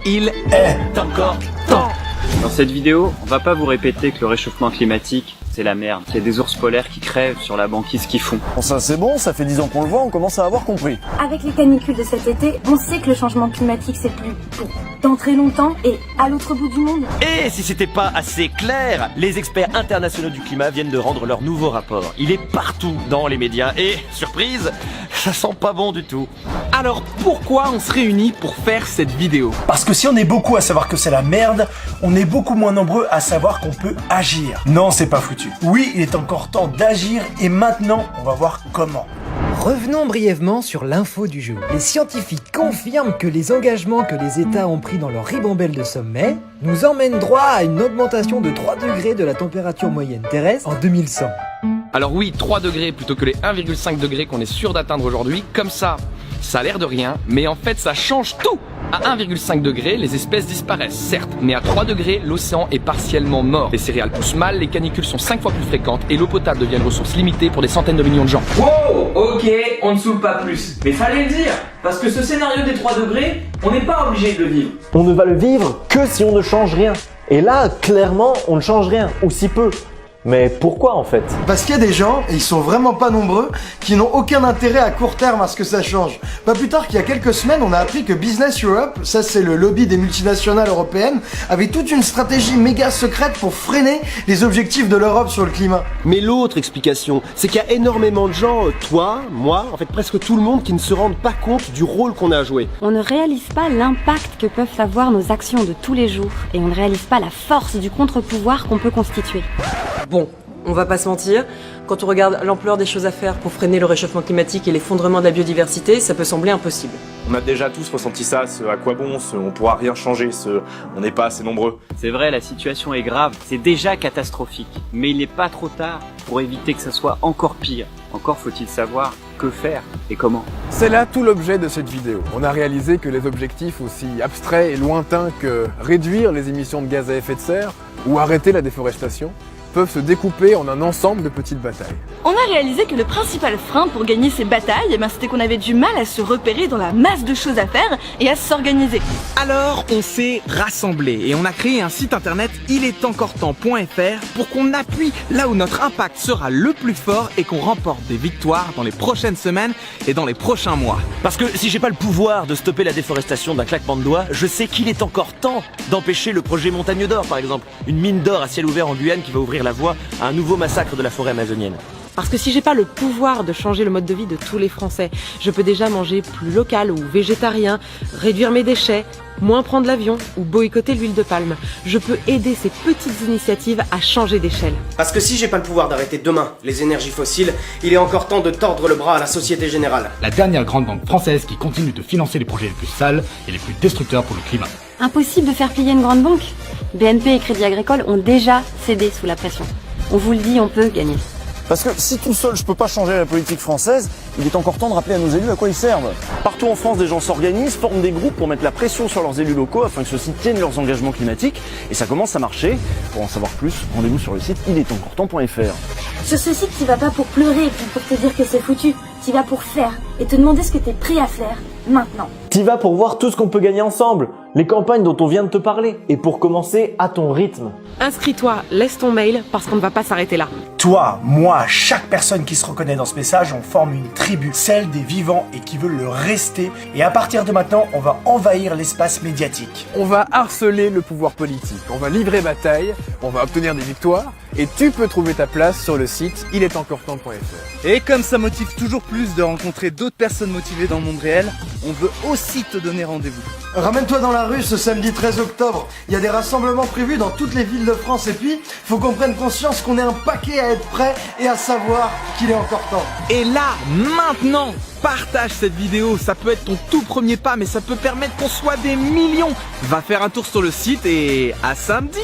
il est encore temps. Dans cette vidéo, on va pas vous répéter que le réchauffement climatique, c'est la merde, qu'il y a des ours polaires qui crèvent sur la banquise qu'ils font. Bon, ça c'est bon, ça fait 10 ans qu'on le voit, on commence à avoir compris. Avec les canicules de cet été, on sait que le changement climatique c'est plus dans très longtemps et à l'autre bout du monde. Et si c'était pas assez clair, les experts internationaux du climat viennent de rendre leur nouveau rapport. Il est partout dans les médias et, surprise, ça sent pas bon du tout. Alors pourquoi on se réunit pour faire cette vidéo? Parce que si on est beaucoup à savoir que c'est la merde, on est beaucoup moins nombreux à savoir qu'on peut agir. Non, c'est pas foutu. Oui, il est encore temps d'agir et maintenant, on va voir comment. Revenons brièvement sur l'info du jour. Les scientifiques confirment que les engagements que les États ont pris dans leur ribambelle de sommet nous emmènent droit à une augmentation de 3 degrés de la température moyenne terrestre en 2100. Alors oui, 3 degrés plutôt que les 1,5 degrés qu'on est sûr d'atteindre aujourd'hui, comme ça a l'air de rien, mais en fait ça change tout. À 1,5 degré, les espèces disparaissent, certes, mais à 3 degrés, l'océan est partiellement mort. Les céréales poussent mal, les canicules sont 5 fois plus fréquentes et l'eau potable devient une ressource limitée pour des centaines de millions de gens. Wow, ok, on ne saoule pas plus. Mais fallait le dire, parce que ce scénario des 3 degrés, on n'est pas obligé de le vivre. On ne va le vivre que si on ne change rien. Et là, clairement, on ne change rien, ou si peu. Mais pourquoi en fait? Parce qu'il y a des gens, et ils sont vraiment pas nombreux, qui n'ont aucun intérêt à court terme à ce que ça change. Pas plus tard qu'il y a quelques semaines, on a appris que Business Europe, ça c'est le lobby des multinationales européennes, avait toute une stratégie méga secrète pour freiner les objectifs de l'Europe sur le climat. Mais l'autre explication, c'est qu'il y a énormément de gens, toi, moi, en fait presque tout le monde qui ne se rendent pas compte du rôle qu'on a à jouer. On ne réalise pas l'impact que peuvent avoir nos actions de tous les jours et on ne réalise pas la force du contre-pouvoir qu'on peut constituer. Bon, on va pas se mentir, quand on regarde l'ampleur des choses à faire pour freiner le réchauffement climatique et l'effondrement de la biodiversité, ça peut sembler impossible. On a déjà tous ressenti ça, à quoi bon, on pourra rien changer, on n'est pas assez nombreux. C'est vrai, la situation est grave, c'est déjà catastrophique, mais il n'est pas trop tard pour éviter que ça soit encore pire. Encore faut-il savoir que faire et comment. C'est là tout l'objet de cette vidéo. On a réalisé que les objectifs aussi abstraits et lointains que réduire les émissions de gaz à effet de serre ou arrêter la déforestation peuvent se découper en un ensemble de petites batailles. On a réalisé que le principal frein pour gagner ces batailles, c'était qu'on avait du mal à se repérer dans la masse de choses à faire et à s'organiser. Alors on s'est rassemblés et on a créé un site internet ilestencoretemps.fr pour qu'on appuie là où notre impact sera le plus fort et qu'on remporte des victoires dans les prochaines semaines et dans les prochains mois. Parce que si j'ai pas le pouvoir de stopper la déforestation d'un claquement de doigts, je sais qu'il est encore temps d'empêcher le projet Montagne d'Or par exemple, une mine d'or à ciel ouvert en Guyane qui va ouvrir la voie à un nouveau massacre de la forêt amazonienne. Parce que si j'ai pas le pouvoir de changer le mode de vie de tous les Français, je peux déjà manger plus local ou végétarien, réduire mes déchets, moins prendre l'avion ou boycotter l'huile de palme. Je peux aider ces petites initiatives à changer d'échelle. Parce que si j'ai pas le pouvoir d'arrêter demain les énergies fossiles, il est encore temps de tordre le bras à la Société Générale. La dernière grande banque française qui continue de financer les projets les plus sales et les plus destructeurs pour le climat. Impossible de faire plier une grande banque. BNP et Crédit Agricole ont déjà cédé sous la pression. On vous le dit, on peut gagner. Parce que si tout seul je peux pas changer la politique française, il est encore temps de rappeler à nos élus à quoi ils servent. Partout en France, des gens s'organisent, forment des groupes pour mettre la pression sur leurs élus locaux afin que ceux-ci tiennent leurs engagements climatiques. Et ça commence à marcher. Pour en savoir plus, rendez-vous sur le site ilestencoretemps.fr. Sur ce site, tu vas pas pour pleurer et puis pour te dire que c'est foutu. Tu vas pour faire et te demander ce que t'es prêt à faire maintenant. T'y vas pour voir tout ce qu'on peut gagner ensemble, les campagnes dont on vient de te parler, et pour commencer à ton rythme. Inscris-toi, laisse ton mail parce qu'on ne va pas s'arrêter là. Toi, moi, chaque personne qui se reconnaît dans ce message, on forme une tribu, celle des vivants et qui veulent le rester. Et à partir de maintenant, on va envahir l'espace médiatique. On va harceler le pouvoir politique, on va livrer bataille, on va obtenir des victoires, et tu peux trouver ta place sur le site ilestencoretemps.fr. Et comme ça motive toujours plus de rencontrer d'autres personnes motivées dans le monde réel, on veut aussi te donner rendez-vous. Ramène-toi dans la rue ce samedi 13 octobre. Il y a des rassemblements prévus dans toutes les villes de France. Et puis, faut qu'on prenne conscience qu'on est un paquet à être prêt et à savoir qu'il est encore temps. Et là, maintenant, partage cette vidéo, ça peut être ton tout premier pas, mais ça peut permettre qu'on soit des millions. Va faire un tour sur le site et à samedi.